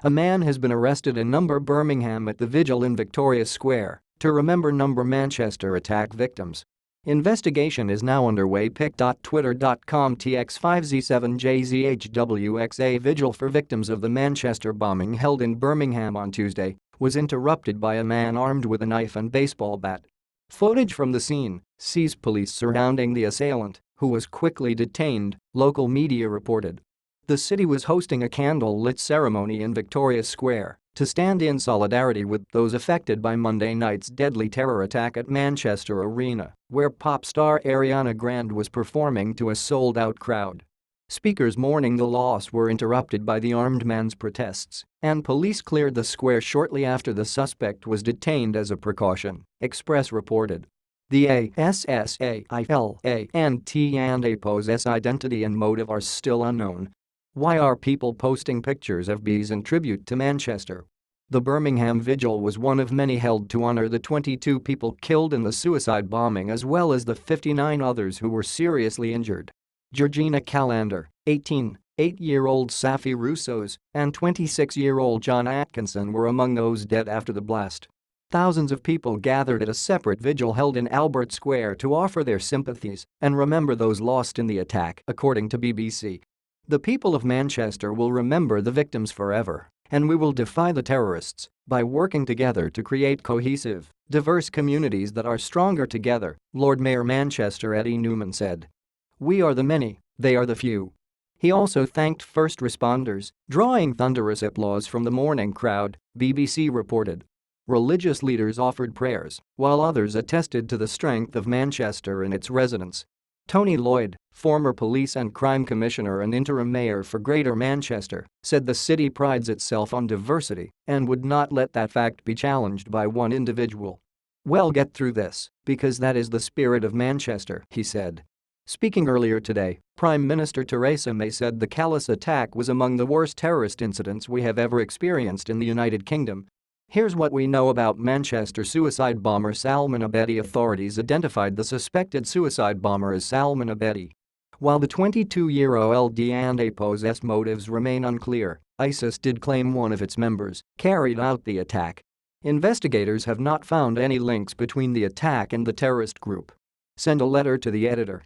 A man has been arrested in Birmingham at the Vigil in Victoria Square to remember Manchester attack victims. Investigation is now underway. pic.twitter.com tx5z7jzhwxa Vigil for victims of the Manchester bombing held in Birmingham on Tuesday was interrupted by a man armed with a knife and baseball bat. Footage from the scene sees police surrounding the assailant, who was quickly detained, local media reported. The city was hosting a candle-lit ceremony in Victoria Square to stand in solidarity with those affected by Monday night's deadly terror attack at Manchester Arena, where pop star Ariana Grande was performing to a sold-out crowd. Speakers mourning the loss were interrupted by the armed man's protests, and police cleared the square shortly after the suspect was detained as a precaution, Express reported. The ASSAILANT's identity and motive are still unknown. Why are people posting pictures of bees in tribute to Manchester? The Birmingham Vigil was one of many held to honor the 22 people killed in the suicide bombing as well as the 59 others who were seriously injured. Georgina Callender, 18, 8-year-old Safi Roussos, and 26-year-old John Atkinson were among those dead after the blast. Thousands of people gathered at a separate vigil held in Albert Square to offer their sympathies and remember those lost in the attack, according to BBC. The people of Manchester will remember the victims forever, and we will defy the terrorists by working together to create cohesive, diverse communities that are stronger together, Lord Mayor Manchester Eddie Newman said. We are the many, they are the few. He also thanked first responders, drawing thunderous applause from the mourning crowd, BBC reported. Religious leaders offered prayers, while others attested to the strength of Manchester and its residents. Tony Lloyd, former police and crime commissioner and interim mayor for Greater Manchester, said the city prides itself on diversity and would not let that fact be challenged by one individual. We'll get through this, because that is the spirit of Manchester, he said. Speaking earlier today, Prime Minister Theresa May said the callous attack was among the worst terrorist incidents we have ever experienced in the United Kingdom. Here's what we know about Manchester suicide bomber Salman Abedi. Authorities identified the suspected suicide bomber as Salman Abedi. While the 22-year-old LD's motives remain unclear, ISIS did claim one of its members carried out the attack. Investigators have not found any links between the attack and the terrorist group. Send a letter to the editor.